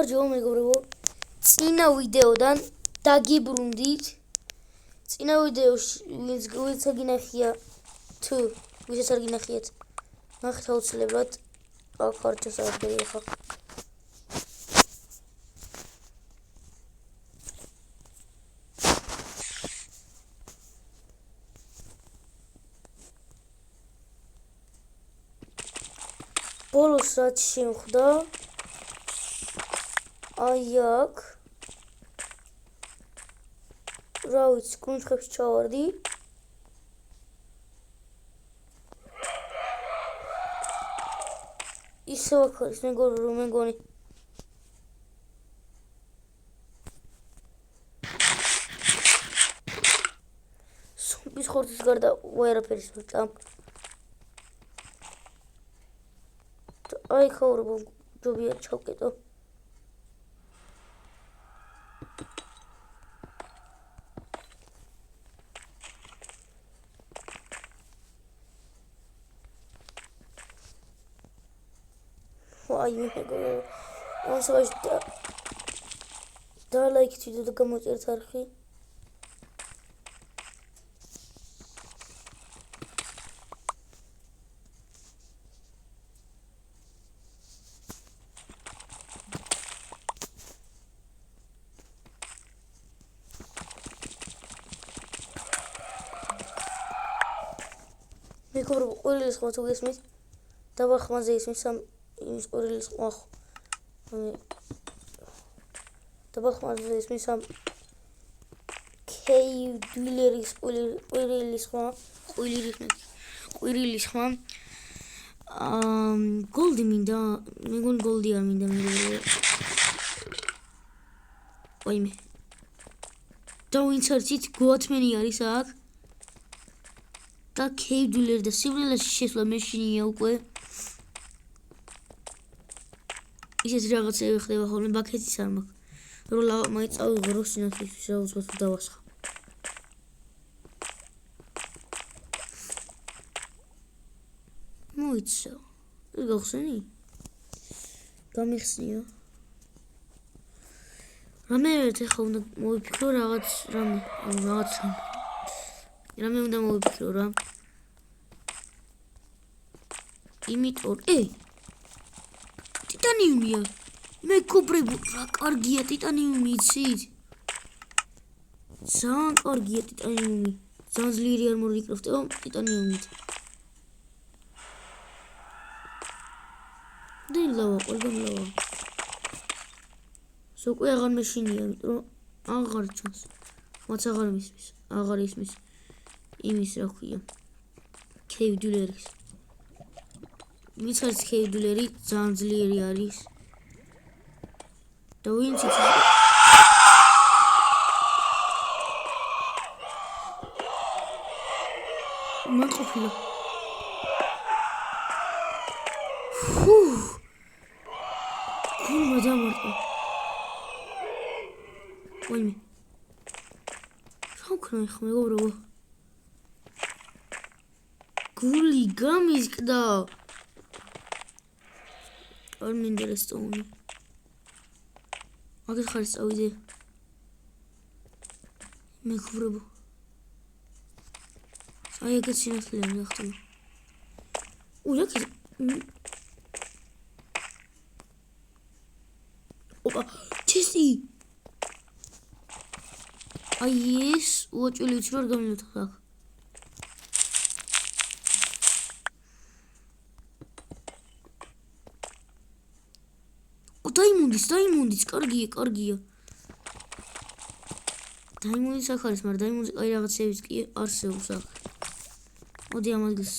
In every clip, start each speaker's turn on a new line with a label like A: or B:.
A: გამარჯობა მეგობრებო. წინა ვიდეოდან დაგიბრუნდით. წინა ვიდეოში ვინც აგინახია თუ ვისაც არ გინახიათ, ნახეთ აუცილებლად. აქ არ ჩასაგდები ხა. ბოლოს რაც შემხვდა აი აქ რა ვიცი კუნთებს ჩავარდი ისევ აქ არის მეგონი სუმის ხორცის გარდა ვერაფერი სულჭამ აი ხაურბო ჯობია ჩავკეტო აი მეგობრებო ამასობაში და ლაიქით ვიდეო და გამოწერთ არხი მეგობრებო ყველის ხმა თუ გესმის დაბა ხმაზე ისმის იმის ყველის ხმა დაბა ხმაზე ისმის კეიდვილერის ყველის ხმა გოლდი მინდა მეგონი გოლდი არ მინდა მეგობრებო ვაიმე და ვინც არცით გოათმენი არის აქ და კეიდვილერი და სიმრელაში შესვლა მეშინია უკვე ისეთ რაღაცები ხდება ხოლმე ბაქეთის არ მაქვს როლა მაინც წავიღო რო სინათლისთვის აუცილებლად დავასხა მოიცა ეს გახსენი გამიხსნია რამე ეხლა უნდა მოვიფიქრო რაღაც რამე უნდა მოვიფიქრო რა იმიტომ ტიტანიუმია მეგობრებო რა კარგია ტიტანიუმი იცით ძალიან კარგია ტიტანიუმი ძალიან ძლიერი არმორი იკრافტება ტიტანიუმით დილავა ყველგან ლავა სოკვე აღარ მეშინია იმიტომ აღარ ჩანს ხმაც აღარ ისმის იმის რა ქვია კეიდვილერის ვინც არის კეიდვილერი ძალიან ძლიერი არის და ვინც მაყოფილა გულმა დამარტყა ვაიმე რა ვქნა ხა მეგობრებო გული გამიზკდა არ მინდა რესტოუნი აგერ ხარს წავიდე მეგობრებო აი ეგეც სინათლეა ნახტები ულაკი ოპა ჩესი აი ეს უაჭველი ვიცი რომ არ გამიმოთახა დაიმუნდის კარგია დაიმუნდის აქ არის მაგრამ დაიმუნდის აი რაღაცებიც კი არსებობს აქ მოდი ამ ადგილს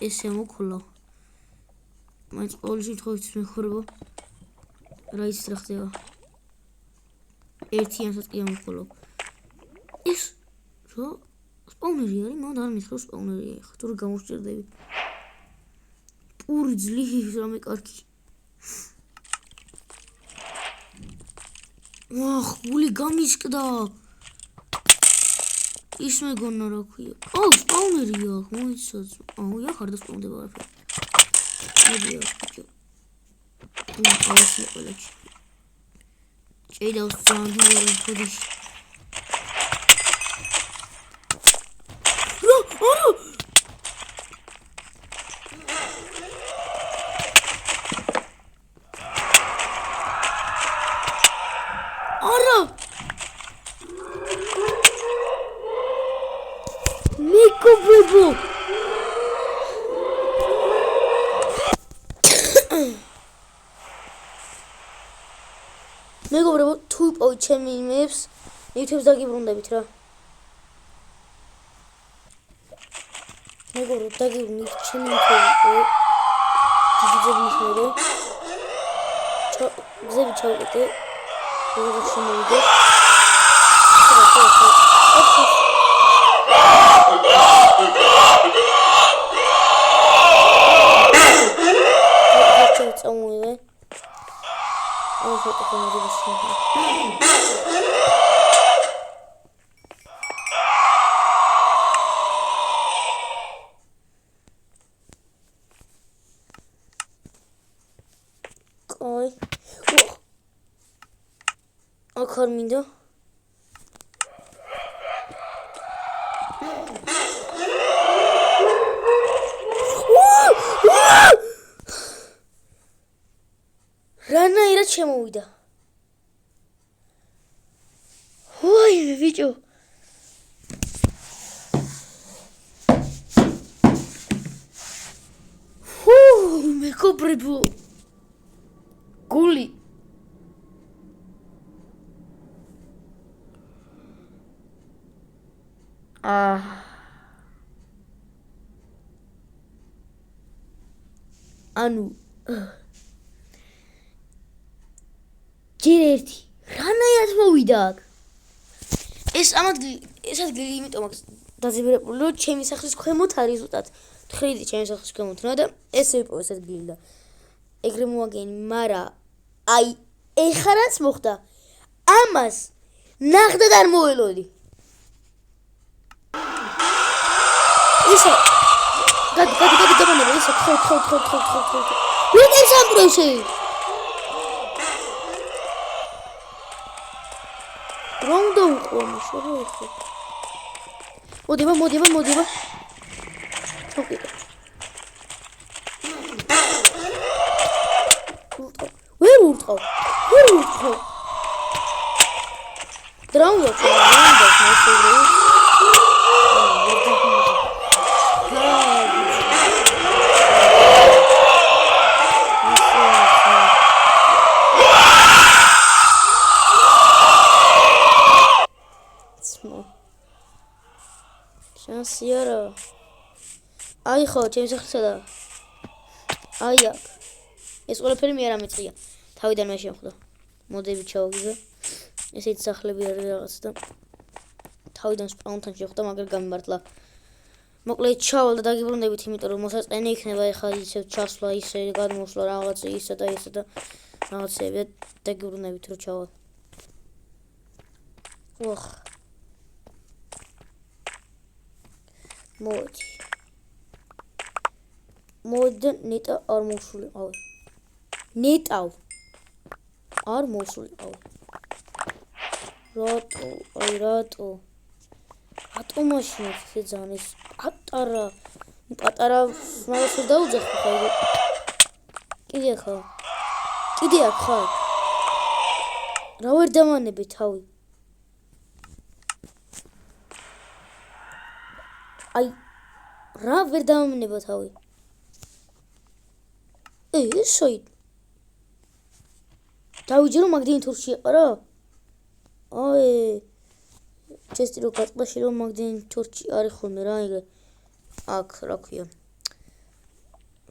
A: ესე მოკლა მაინც ყოველ შემთხვევაში მეხურებო რა იცით რა ხდება ერთიანსაც კი ამოხოლო ეს რა სპაუნერი არის მან არ მითხრა სპაუნერია ხა თუ რა გამოსჭირდები პური ძლივს რამე კარგი გული გამისკდა ის მეგონა რა ქვია სპაუნერია მოიცაც ახ არ დასპაუნდება არაფერი მოდია Ağzını öyle. Şeyde olsun diyorum polis. Ara! Meko bebo! მეგობრებო, თუ იპოვეთ ჩემი იმებს, YouTube-ს დაგიბრუნდებით რა. მეგობრებო, დაგიბრუნდით ჩემი იმები. დიდძებნის მერე. გზები ჩავყიდე. როგორ შემოვიდე. წამოვიდე. Oh, foto con il Coi. Oh, Carmindo. რანაირად შემოვიდა. ვაიმე ბიჭო. მეგობრებო. გული. ანუ ჯერ ერთი რანაირად მოვიდა აქ ეს ადგილი იმიტომ აქვს დაზიანებული რომ ჩემი სახლის ქვემოთ არის ზუსტად თხრიდი ჩემი სახლის ქვემოთ რა და ესე ვიპოვე ეს ადგილი და ეგრე მოაგენი მარა აი ეხლა რაც მოხდა ამას ნახდად არ მოველოდი ისე გადი დამანება ისე ხო ვიტენ სამბროში Rondo uqomiş, oraya xo. Modiba. Çok iyi. Where urtqav? Dram yo'q. Şansiyara. Ay ხო, ჩემი სახლისა და აი აქ. ეს ყველაფერი მე არ ამეწყია. თავიდან მე შემხვდა. მოდები ჩავაგზა. ესეც სახლები არის რაღაც და თავიდან სპაუნთან შეხვდა, მაგრამ გამიმართლა. მოკლედ ჩავალ და დაგიბრუნდებით, იმიტომ რომ მოსაწყენი იქნება ეხლა ისე ჩასვლა, ისე გადმოსვლა რაღაც ისე და რაღაცები და დაგიბრუნდებით რომ ჩავალ. ოხ. მოდი ნეტა არ მოსულიყავი. ნეტავ არ მოსულიყავი. რატო მაშინაც ეს ზანის პატარა მაგას ვერ დაუძახო ხა. კიდე აქ ხარ. რა ვერ დამანები თავი. აი რა ვერ დამანება თავი. ისოი დავიჯერო მაგდენი თურში ეყარა. აი ჩესტი რო გაწყდაში რომ მაგდენი თურში არის ხოლმე რა ეგ აქ რა ქვია.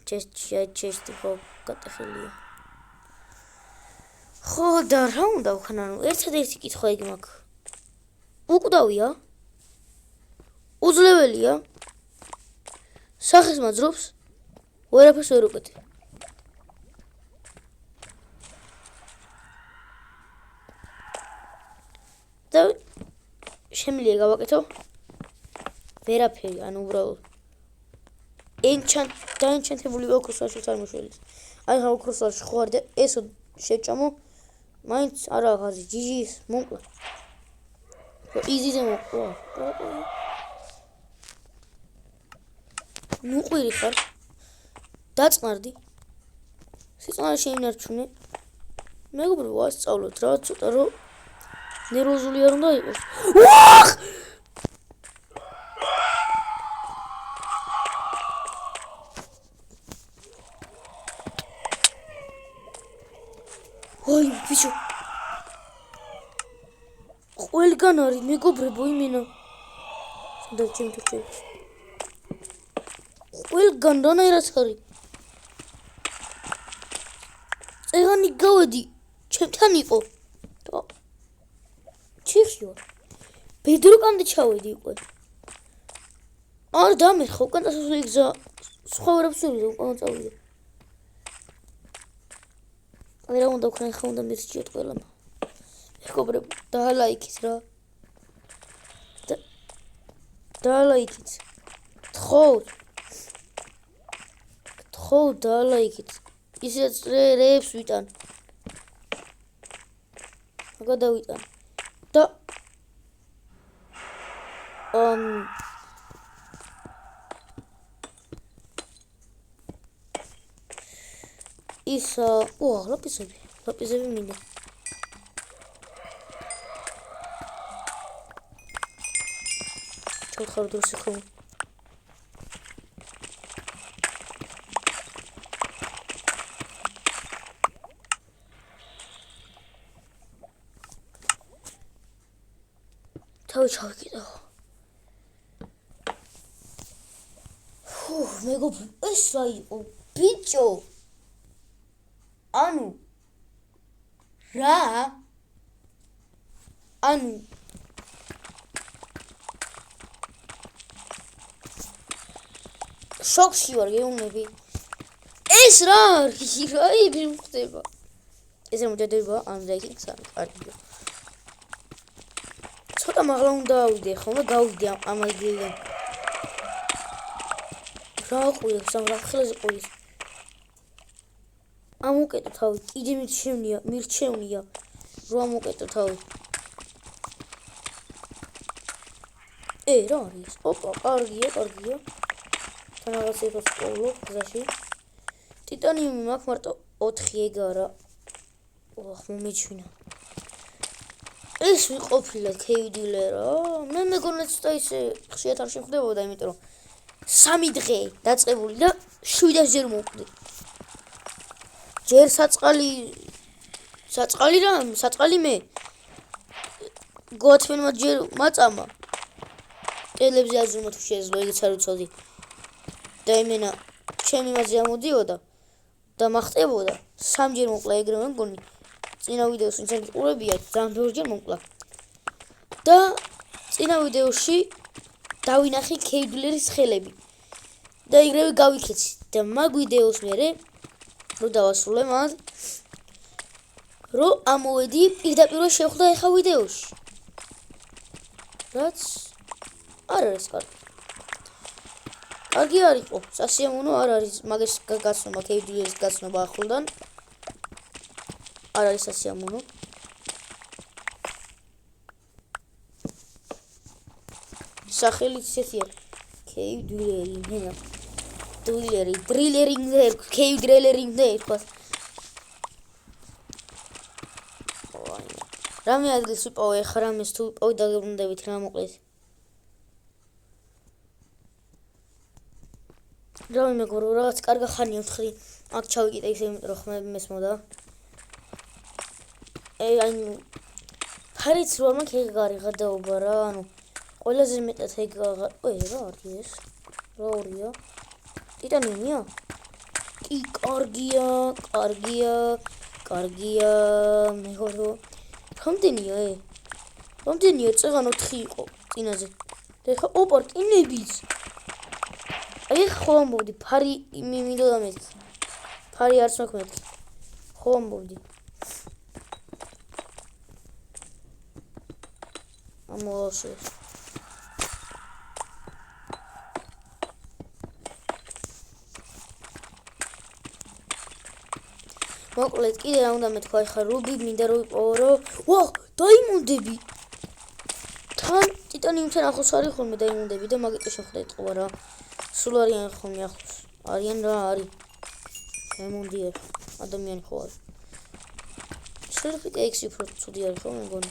A: ჩესტი ხო გატეხილია. ხო და რა უნდა ვქნა ნუ ერთადერთი კითხვა იგი მაქვს. უკვდავია? უძლებელია? სახეს მაძრობს? ვერაფერს ვერ უკეთე. და შემიძლია გავაკეთო? ვერაფერი, ანუ უბრალოდ ენჩანტებული ოქროს არ მოშველის. აი ხა ოქროსალში ხო არის და ესო შეჭამო მაინც არა ღაზი ჯიჯის მომკლა იზიზე მოკლა ნუ ყვირი ხარ დაწყნარდი სიწყნარი შეინარჩუნე მეგობრებო ასწავლოთ რა ცოტა რომ ნერვოზული არ უნდა იყოს ვახ ой ბიჭო ყველგან არის მეგობრებო იმენა და ჩემთვის ყველგან რანაირად არის წეგანი გავედი ჩემთან იყო და ჩიხში ვარ ბედროკამდე ჩავედი უკვე არ დამეხო უკან დასასვლელი გზა სხვა ვერაფერს ვერ ვიდა უკან წავიდა რა უნდა ვქნა ხა უნდა მისჭიეთ ყველამ მეგობრებო დაალაიქით რა დაალაიქით თხოვ დაალაიქით ისეც რეებს ვიტან აგა დავიტან და ისა ლაპიზები მინდა ჩავხარ დროსი ხო თავი ჩავიკიდო მეგობრებო ეს რა იყო ბიჭო ანუ რა ანუ შოქში ვარ გეუბნები ეს რა არის რა ხდება ესე მომდედება ამზაიკი კარგია ცოტა მაღლა უნდა ავიდე ხოლმე გავიდე ამ ადგილიდან რა ყვირებს რა ხელზე ყვირის ამოკეტო თავი კიდე მირჩევნია რომ ამოკეტო თავი რა არის ოპა კარგია თან რაღაც იყოს ყოველ გზაში ტიტანიუმი მაქვს მარტო 4 ეგარა მომეჩვინა ეს ვიყოფილა კეიდილერა მე მეგონა ცოტა ისე ხშირად არ შეხვდებოდა იმიტომ რომ 3 დღე დაწყებული და 7 ჯერ მოვკვდი ჯერ საწყალი მე გოთმენმა ჯერ მაწამა ტელებზე აზრმა თუ შეძლო ეგეც არ ვიცოდი და იმენა ჩემი მასზე ამოდიოდა და მახტებოდა 3 ჯერ მოკლა ეგრევე მგონი წინა ვიდეოს ვინც ყურებია ძალიან ბევრჯერ მოკლა და წინა ვიდეოში დავინახე კეიდლერის ხელები და ეგრევე გავიქეცი და მაგ ვიდეოს მერე რო დავასრულე მას რო ამოვედი პირდაპირ შევხვდა ეხა ვიდეოში რაც არ არის კარგი არ იყო სასიამოვნო არ არის მაგას გაცნობა კეიდლერის გაცნობა ახლდან არ არის სასიამოვნო სახელით ისეთია კეიდლერი მენა კეიდლერინგ ერქვა რამე ადგილს ვიპოვე ეხლა რამეს თუ ვიპოვე დაგებრუნდებით რა მოკლედ რა მეგობრებო რაღაც კარგა ხანია ვთქვი აქ ჩავიკიდე ისე იმიტომ რომ ხმები მესმოდა აი ფარიც რო მაქვს ეგ გარიღა დაობა რა ანუ ყველაზე მეტად ეგ რა არის ეს რა ორია ტიტანიუმია კი კარგია მეგობრებო რამდენია წეგან 4 იყო წინაზე და ეხა ოპა რკინებიც აი ხო ამბობდი ფარი მინდოდა მეთქი ფარი არც მაქვს მეთქი ხო ამბობდი ამოაშეს მოკლედ კიდე რა უნდა მეთქვა ახლა რუბი მინდა რომ ვიპოვო ვა დაიმონდები თან ტიტანიუმთან ახლოს არის ხოლმე დაიმონდები და მაგიტო შეხვდა ეთყობა რა სულ არიან ხოლმე ახლოს არიან რა არის დაიმონდიერ ადამიანი ხო არის შეიძლება ექსი უფრო ცუდი არის ხო მეგონი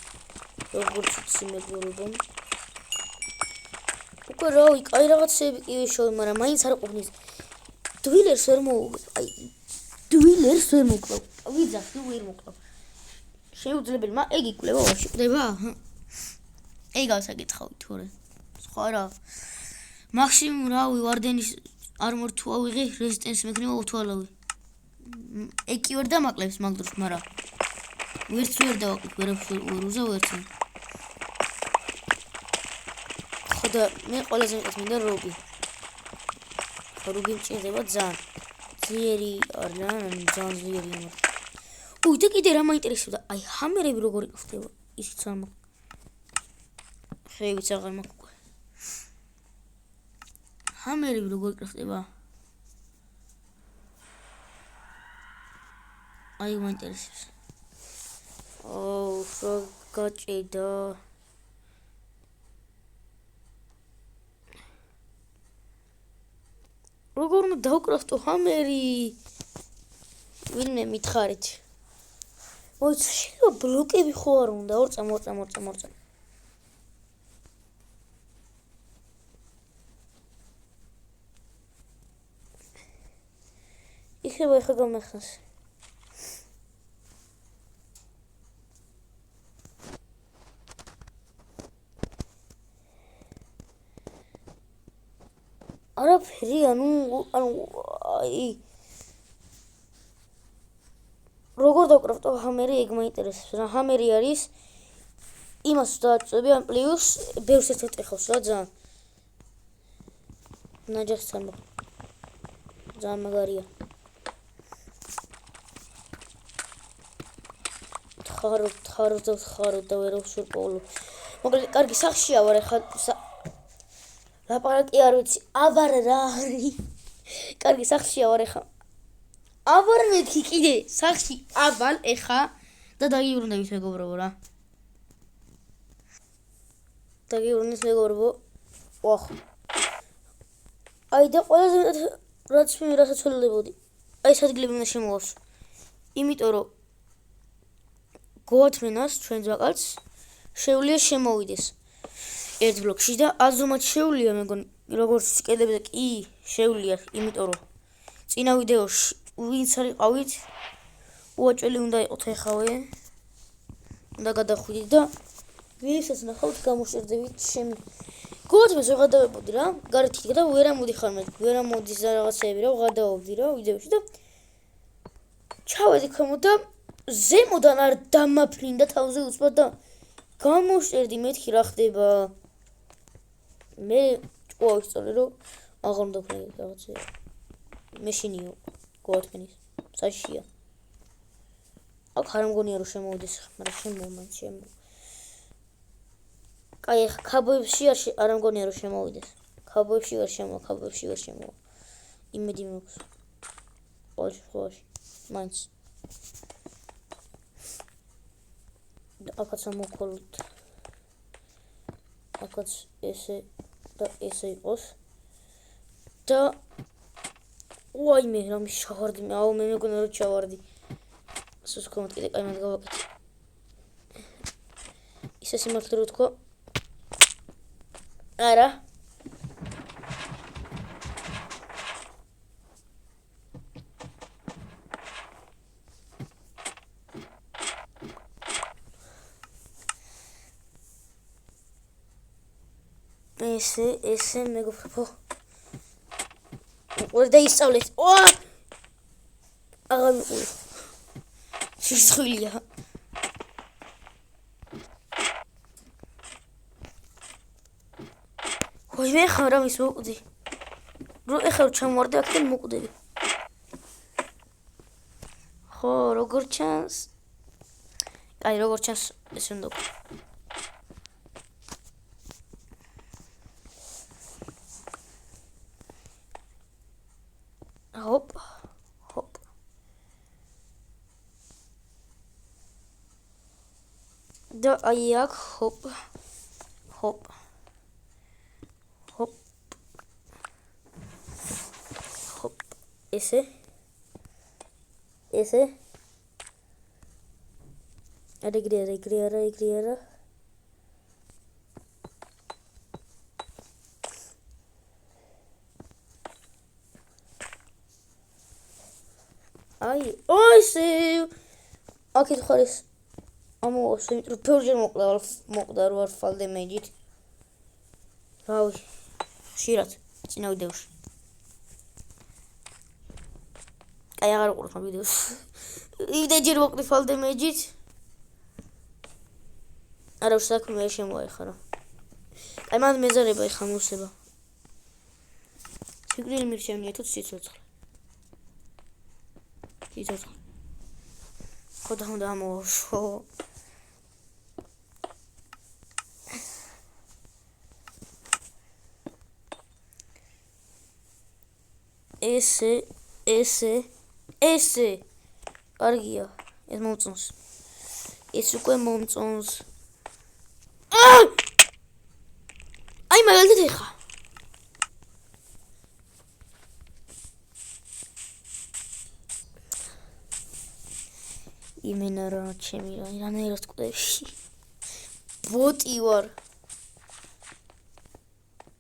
A: როგორც სიმეგობრებო უკვე რავი კაი რაღაცები კი ვიშოვე მაგრამ მაინც არ ყოფნის დვილერს ვერ აი დვილერს ვერ მოკლავ ვიძახი ვერ მოკლავ შეუძლებელმა ეგ იკვლევა ვაში ყდება ეგ გავსაკითხავი თორე სხვა რა მაქსიმუმ რავი ვარდენის არმორ თუ ავიღე რეზისტენსი მექნება უთვალავი ეგ კი ვერ დამაკლებს მაგ დროს მაგრამ ვერც ვერ დავაკლებ ვერ უზავ ვერც ხოდა მე ყველაზე მეტად მინდა რობი რობი მჭირდება ძალიან ძლიერი არიან ძალიან ძლიერი ამერ უი და კიდე რა მაინტერესებდა აი ჰამერები როგორი ხდება ისიც არ მაქვს ხევიც აღარ მაქვს უკვე ჰამერები როგორი ხდება აი მაინტერესებს რა გაჭედა როგორ უნდა დავკრაფტო ჰამერი ვინმე მითხარით მოიცა შეიძლება ბლოკები ხო არ უნდა ორწა იქნება ეხა გამეხსნას არაფერი ანუ აი როგორ დავკრაფტო ჰამერი ეგ მაინტერესებს რა ჰამერი არის იმას დააწვევი ან პლუს ბევრს ერთ ეხავს რა ძალიან ნაჯახს ამბობ ძალიან მაგარია თხარო და ვერ ვშურპოვლო მოკლედ კარგი სახშია ვარ ეხლა ლაპარაკი არ ვიცი აბარ რა არის კარგი სახშია ვარ ეხლა აბარ მეთქი კიდე სახში აბალ ეხა და დაგიბრუნდებით მეგობრებო რა დაგიბრუნდეთ მეგობრებო ვახ აი და ყველაზე რაც მე რასაც ველოდებოდი აი ეს ადგილები უნდა შემოვასო იმიტომ რომ გოათმენას ჩვენ ძვაკალს შეუძლია შემოვიდეს ერთ ბლოკში და აზრომაც შეუძლია მეგონი როგორც კედებზე კი შეუძლია იმიტომ რომ წინა ვიდეოში ვინც არიყავით უაჭველი უნდა იყოთ ეხავე უნდა გადახვიდით და ვისაც ნახავთ გამოშერდებით შემი გოათმენს ვეღადავებოდი რა გარეთ იქ და ვერ ამოდიხარ მე ვერ ამოდის რაღაცეები რა ვღადავობდი რა ვიდეოში და ჩავედი ქვემოთ და ზემოდან არ დამაფრინდა თავზე უცბად და გამოშერდი მეთქი რა ხდება მე ჭკუა ვისწავლე რომ აღარ უნდა ვქნები რაღაცეები მეშინიო გოათმენის საშია აქ არ მგონია რომ შემოვიდეს მაგრამ შემო კაი ახლა ქაბოებში არ მგონია რომ შემოვიდეს ქაბოებში ვერ შემო იმედი მაქვს ყოველ შემთხვევაში მაინც აქაც ამოვქოლოთ აქაც ესე და ესე იყოს და ვაიმე რა მიშავარდი მე აუ მე მეგონა რომ ჩავარდი სულ ხომთ კიდე კაი მაგ გავაკეთე ისე სიმართლე რო თქვა არა ესე მეგობრებო ვერ დაისწავლეთ აღარ მიყური სისხლია ვაი მე ხარ ამის მოკვდი რო ეხლა ჩამოვარდი აქედან მოკვდები ხო როგორ ჩანს კაი როგორ ჩანს ესე უნდა hop და აი აქ ჰოპ ესე ეგრე არა აი ესე აქეთ ხარ ეს ამოვასე იმიტომ რომ ფერჯერ მოყდა რო არ ფალ დემეჯით რავი ხშირად წინა ვიდეოში აი აღარ უყურებ ამ ვიდეოს იმდენჯერ მოყდი ფალ დემეჯით არა საქმე შემოაიხარა აი მან მეზარება ეხა მოსება სიკვდილი მირჩევნია თუ სიცოცხლე ხოდა უნდა ამოვაშო ესე კარგია ეს მომწონს ეს უკვე მომწონს აი მაგალითად ეხა იმენა რა ჩემი რანაირად კვდები ბოტი ვარ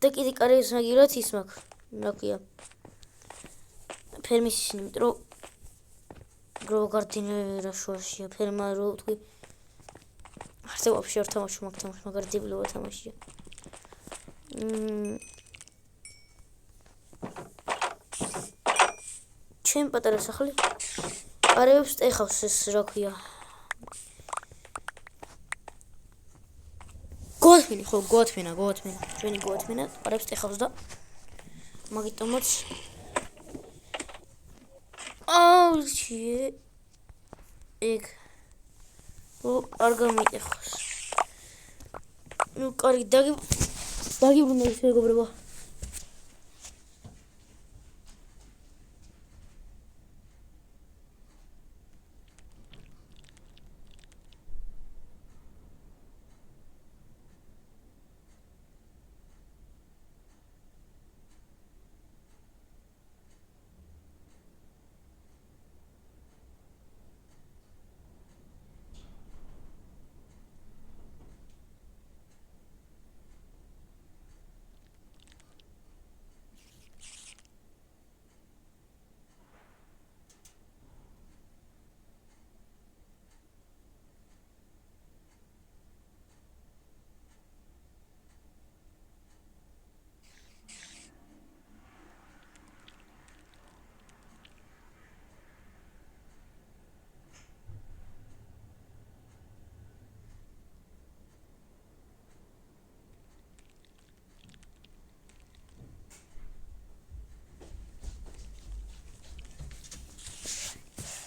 A: და კიდე კარიერს მაგირად ის მაქვს რა ქვია ფერმის ისინი იმიტომ რომ გრო გარდინერა შუაშია ფერმა რო თქვი არც ვაფშე არ თამაშობ მაგ თამაშს მაგარი დებილობა თამაშია ჩემ პატარა სახლი არევებს ეხავს ეს რა ქვია გოთმინი ხო გოთმინა ჩვენი გოთმინა არევებს ეხავს და მაგიტომაც აუჩი ეგ არ გამიტეხოს ნუ კარგი დაგიბრუნდა ის მეგობრებო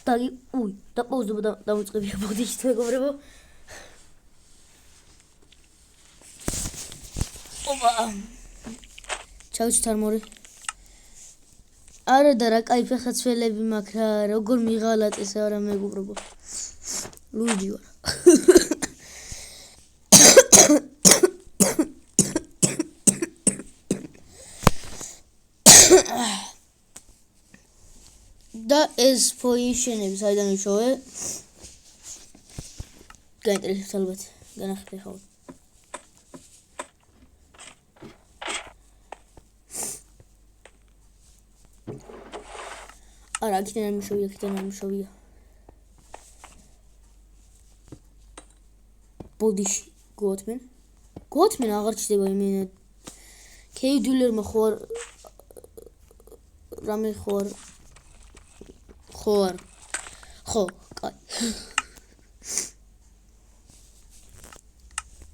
A: დაგი და პაუზდება დავიწყებია ბოდიში მეგობრებო ოპა ჩავჩითარმორი არა და რა кайფ ხაცველები მაქვს რა როგორ მიღალატეს არა მეგობრებო ლუიჯი ვარ და ეს პოზიციები საიდან ვიშოვე გაინტერესებს ალბათ განახილე ხო არა აქედან მიშოვია ბოდიში გოთმენ აღარ ჩდება იმენა კეიდულერმა ხო რამე ხო კაი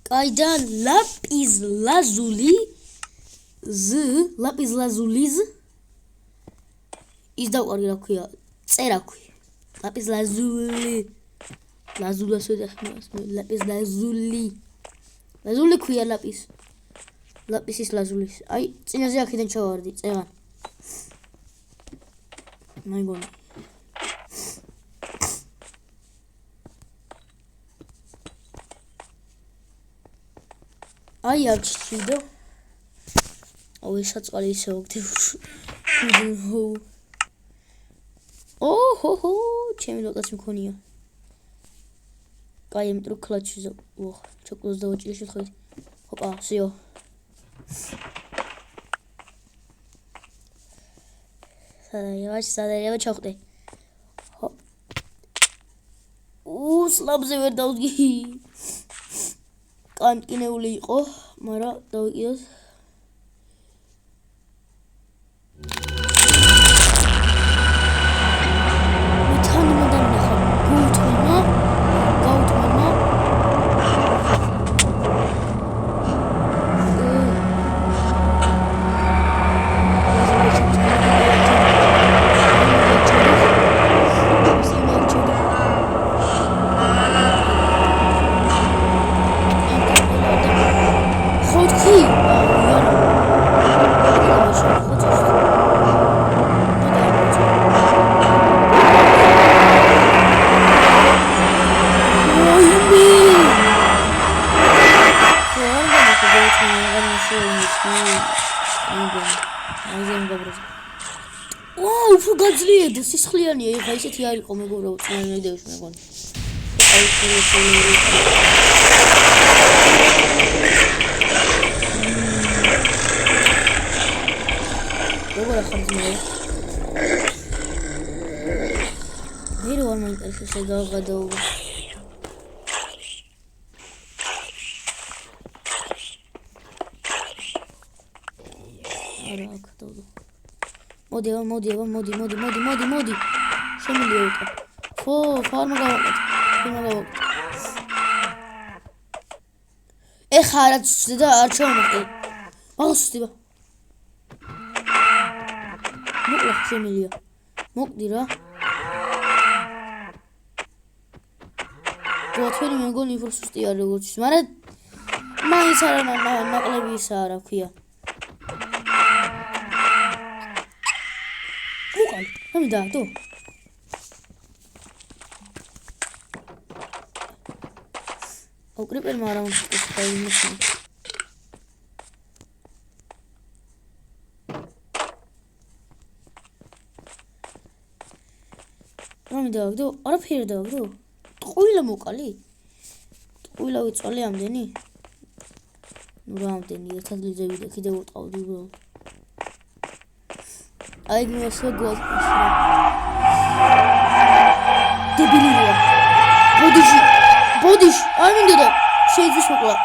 A: კაიდან ლაპიზ ლაზულის ის დავყარი რა ქვია წერა ქვი ლაპიზ ლაზულას ვეძახმას ლაპიზ ლაზული ქვია ლაპისის ლაზულის აი წინაზე აქედან ჩავარდი წეღან მაიგონი აი არჩივდო. აუ ეს საწყალი ისე ვგდებ. ოჰო, ჩემი ლოკაცი მქონია. კაი, იმიტომ რომ კლაჩიზე. ოხ, ჩოკლოს დავაჭირე შეხოთი. ჰოპა, სიო. სადაა ჩავხტე. ჰოპ. სლაბზე ვერ დავდგი. კანტინეული იყო, მაგრამ დავიკიდოთ. უფრო გაძლიერდა სისხლიანია ეხა ისეთი არ იყო მეგობრებო წინային ვიდეოში მეგონი როგორ ახალ ძმაო მე რო არ მაინტერესებს ეს გადაობა არა აქ დავდო მოდი შემიძლია უკა ხო ფარმა გავაკეთე ეხა არა ცუდე და არ ჩავმოყე აღსუსტება მოკლა შემიძლია მოკდი რა გოთვენი მეგონი უფრო სუსტი არ როგორც ის მაგრამ მაინც არა ნაკლები ისა რა ქვია ამიდა თუ ოკრიპერმა არ ამოწეს ფაილს ამიდა თუ არაფერი დავდო ტყუილა მოკალი ტყუილა ვიწოლე ამდენი ნუ რამდენი ერთად ლიზევიდა კიდევ ვუტყავდი უბრალოდ აი მესო გოლ დებილია ბოდიში არ მინდა და შეიძლება მოკლა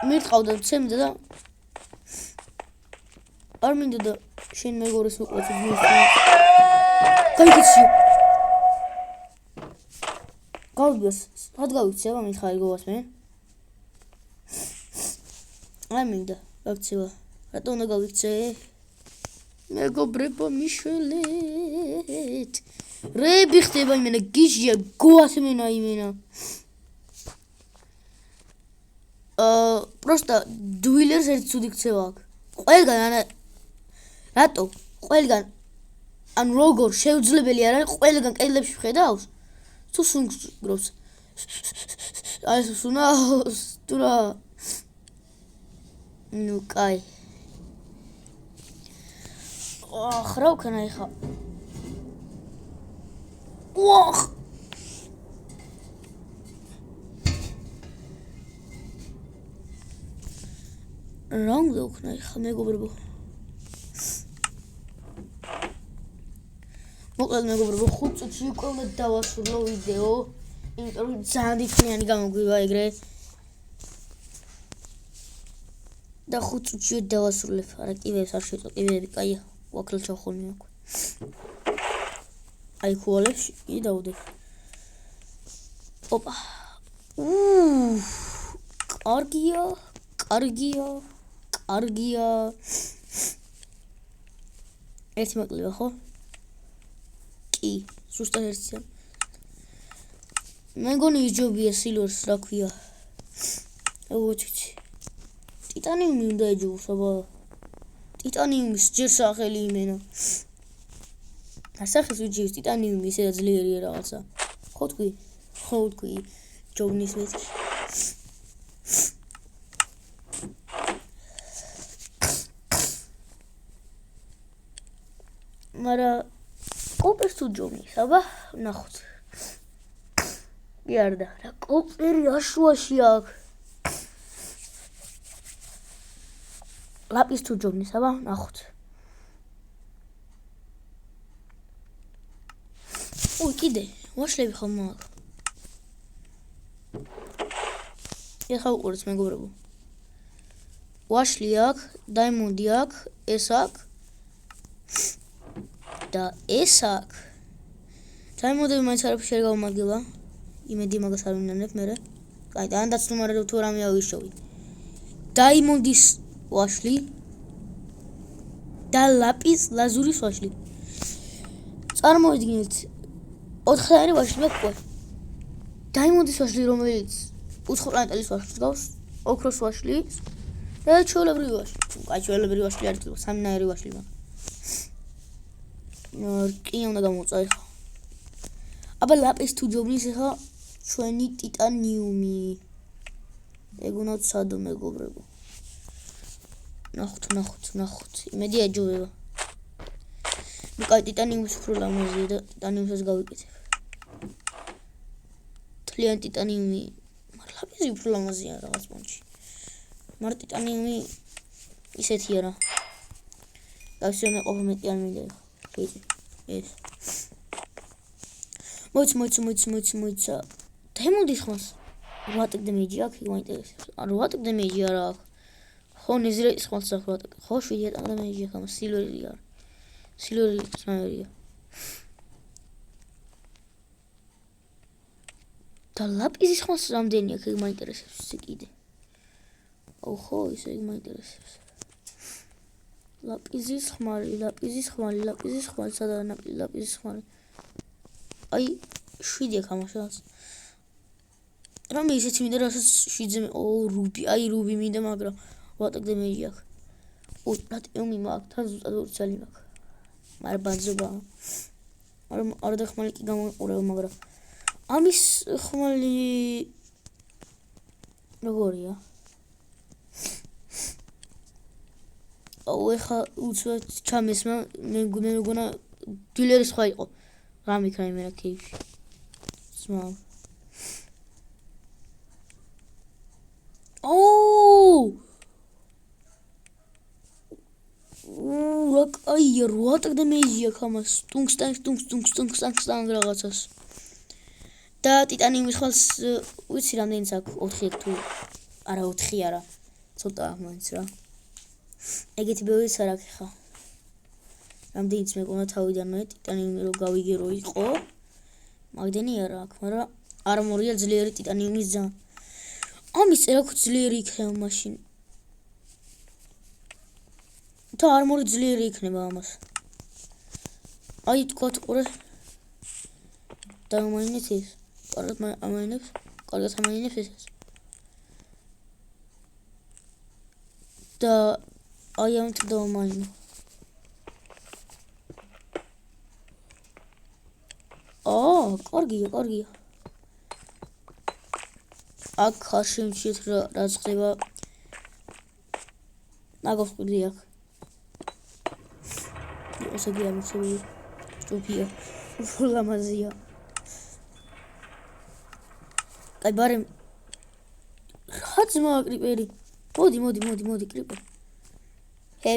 A: მე ყავდა ცემდა და არ მინდა და შენ მეგორეს მოკლა გაიქცი გავიდეს სად გავიქცევა მითხარი გოვას მე არ მინდა გავიქცევა რატო უნდა გავიქცე მეგობრებო მიშველეთ რები ხდება იმენა გიჟია გოასმენა იმენა просто დუილერს ერთ ცუდი ქცევა აქვს ყველგან რატო ყველგან ან როგორ შეუძლებელი არ არის ყველგან კედლებში ხედავს თუ სუნგრობს აი სუნავს თუ რა ნუ კაი ох, რა ვქნა ეხა. ох. რა უნდა ვქნა ეხა მეგობრებო. მოკლედ მეგობრებო 5 წუთში უკვე დავასრულო ვიდეო. იმიტომ რომ ძალიან დიდხნიანი გამოგვივა ეგრე. და 5 წუთში დავასრულებ. არა კიბეებს არ შეწო, კიბეები კაია. ვაკლ ჩახონი აქვს. აი ხვალებს იდავდე. ოპა. კარგია. ერთი მოკლება ხო? კი, ზუსტად ერთია. მე მგონი იჯობია სილვერს რა ქვია. ევოჩი. ტიტანიუმი უნდა ეჯობს, აბა. ტიტანიუმის ჯერ სახელი იმენა. ასახის ვიჯის ტიტანიუმი ისე ძლიერია რაღაცა. ხო თქვი ჯოვნის მეც. მაგრამ კოპერს თუ ჯობნის, აბა, ნახოთ. იარდა, რა კოპერი აშუაში აქვს. ლაპის თუ ჯობნის, აბა, ნახოთ. ой, კიდე, ვაშლები ხომ მაქვს. ეხა უყურეთ მეგობრებო. ვაშლი აქვს, დაიმონდი აქვს, ეს აქვს. და ეს აქვს. დაიმონდები მაინც არაფერში არ გავუმაგება. იმედი მაგას არ ვინანებ მერე. კაი, და ანდაც ნუმერები თუ რამე ავიშოვი. დაიმონდის ვაშლი და ლაპის ლაზურის ვაშლი. წარმოვიდგინეთ 4-იანი ვაშლი მაქვს. დაიმონდის ვაშლი, რომელიც უცხო პლანეტელის ვაშლს გავს, ოქროს ვაშლი და ჩვეულებრივი ვაშლი. კაი, ჩვეულებრივი ვაშლი არ იქნება, სამნაირი ვაშლი მაქვს. კი უნდა გამოვწა ეხლა. აბა ლაპის თუ ჯობნის ეხლა ჩვენი ტიტანიუმი. ეგ უნდა ვცადო მეგობრებო. ნახოთ. იმედი აჯობება. ნუ კაი, ტიტანიუმის უფრო ლამაზია და ტიტანიუმსაც გავიკეთებ. თლიანი ტიტანიუმი, მაგრამ ლაპისი უფრო ლამაზია რაღაც მომენტში. მაგრამ ტიტანიუმი ისეთი არა. გავსვე მე ყოფილი მეტი არ მინდა. ეს. მოიცა. დაიმონდის ხმას. 8 დემეიჯი აქვს, იქ მაინტერესებს. 8 დემეიჯი არა აქვს. ხო, ნეზრეის ხმას აქვს 8. ხო, 7 დემეიჯი აქვს, სილვერი არა. სილვერი სამერია. და ლაპიზის ხმას რამდენი აქვს, იქ მაინტერესებს ისე კიდე. აუ ხო, ისე იქ მაინტერესებს. ლაპიზის ხმარი, სადა ლაპიზის ხმარი. აი, 7 აქვს ამაშას. რამე ისეთი მინდა, რასაც 7-ზე რუბი, აი რუბი მინდა, მაგრამ 8 დემეიჯი აქვს. ой, პლატინუმი მაქვს, თან ზუსტად 2 წელი მაქვს. მაგრამ ბანძობა. არ და ხმალი კი გამოიყურება, მაგრამ ამის ხმალი როგორია? აუ ეხა უცბად ჩამესმა, მე მგონა დილერი სხვა იყო. რამ იქნა იმენა кейში. სმა. ოუ! რა კაია, 8 დემეიჯი აქვს ამას. ტუნგსტენ რაღაცას. და ტიტანიუმის ხმალს ვიცი რამდენიც აქვს? 4 თუ არა 4 არა. ცოტა მაინც რა. ეგეთი ბევრიც არ აქვს ხა. რამდენიც მეკონა თავიდანვე ტიტანიუმი რო გავიგერო იყო. მაგდენი არა აქვს, მაგრამ არმორია ძლიერი ტიტანიუმის ძა. ამის წერა ძლიერი იქნება მაშინ. და არმორი ძლიერი იქნება ამას. აი თქვათ ყურე. და მაინც ეს. კარგად ამაინებს ეს. და აი ამ თუ დავმაინო. კარგია. აქ ხარში მჩით რაც ხდება. ნაგავსყიდი აქ. ესე კი ამცები. ჯობია. უფრო ლამაზია. აი ბარემ. რა ძმა კრიპერი. მოდი კრიპერი.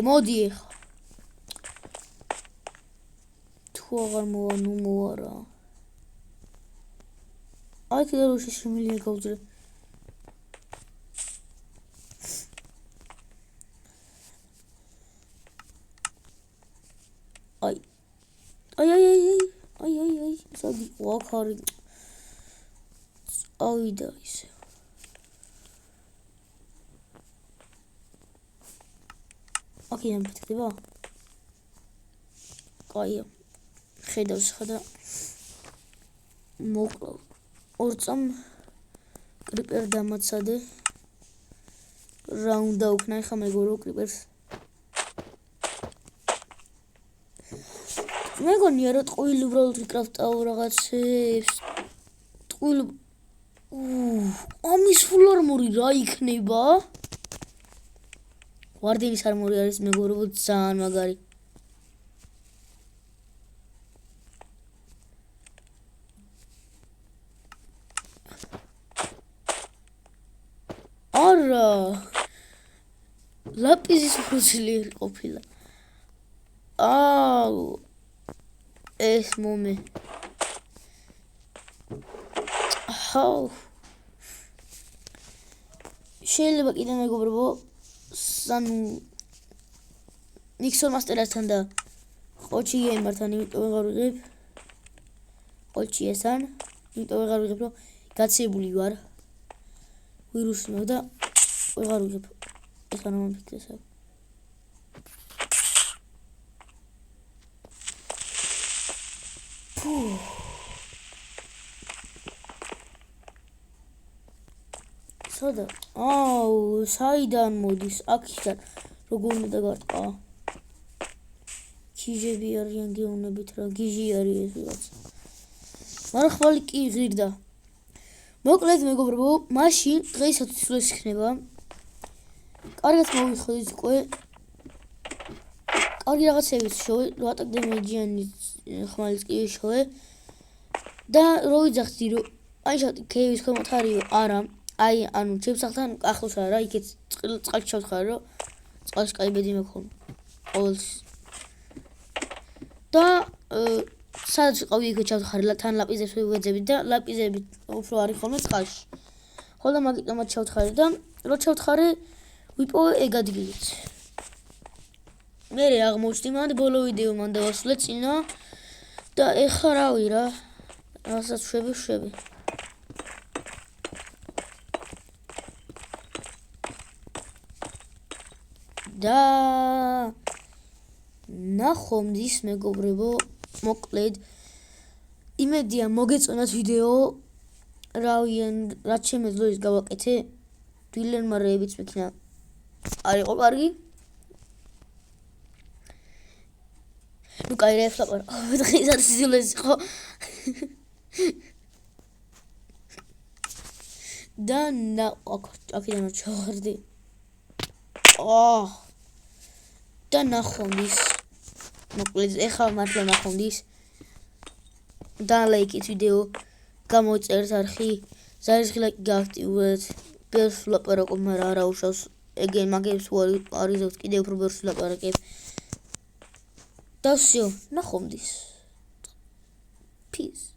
A: მოდი ეხა. თუ აღარ მოვა, ნუ მოვა რა. აი კიდე რო შემიძლია გავძრე. აი, სადი ვაქარი. ავიდა ისე. აკი ამფეთქდება? კაია. ხედავს ხა და მოკლავ. 2 წამ კრიპერ დამაცადე. რა უნდა უკნა ხა მეგორო კრიპერს. მეგონია რა ტყუილი უბრალოდ ვიკრავტაო რაღაცებს. ტყუილი ამის ფულ არმორი რა იქნება? ვარდენის არმორი არის მეგობრებო ძალიან მაგარი. ლაპიზის ფუძლიერი ყოფილა. აუ ეს მომე. აუ შეიძლება კიდე მეგობრებო ანუ ნიქსონ მასტერასთან და ყოჩი გეიმერთან იმიტომ ვეღარ ვიღებ. ყოჩი ესან იმიტომ ვეღარ ვიღებ რომ გაცილებული ვარ. ვირუსი მაქვს და ვეღარ ვიღებ. ეს არ მომფიქრესა. სადა? აუ, საიდან მოდის? აქიდან როგორ უნდა გარტყა? გიჟები არიან გეუნებით რა, გიჟი არის ეს ვიღაცა. მაგრამ ხვალ კი ღირდა. მოკლედ მეგობრებო, მაშინ დღეისათვის სულ ეს იქნება. კარგად მოვიხოდით უკვე. კარგი რაღაცები შოვე, რო ატაკდემეჯიანი ხმალის კი შოვე. და რო ვიძახდი რომ აი შევდი კეივის ქვემოთ არისო, არა. აი ანუ ჩემსახთან ახლოს არა, იქეთ წყალში ჩავთხარი რომ წყალში კაი ბედი მეკონა. ყოველთვის. და სადაც ყავი იქ ჩავთხარი, თან ლაპიზებს ვეძებით და ლაპიზები უფრო არის ხოლმე წყალში. ხოლმე მაგიტომაც ჩავთხარი და რო ჩავთხარი ვიპოვე ეგ ადგილით. მე აღმოჩნდი მანდ ბოლო ვიდეო მან დავასრულე წინა და ეხლა რავი რა. რასაც შვები. და ნახომდის მეგობრებო, მოკლედ იმედია მოგეწონათ ვიდეო. რავიან რაც შემეძლო ის გავაკეთე. დილენმა რეებიც მექნა არ იყო კარგი. ნუ კაი რეებს ლაპარაკობ დღეს არის სიზულეს იყო. და აქედან ჩავარდი. და ნახომდის. მოკლედ ეხლა მართლა ნახომდის. და ლაიქით ვიდეო. გამოიწერეთ არხი. ზარისხი ლაიქი გააქტიურეთ. ბევრს ვლაპარაკობ, მაგრამ არა უშავს. ეგენ მაგებს არიზავთ კიდევ უფრო ბევრს ვლაპარაკებ. და всё, ნახომდის. Peace.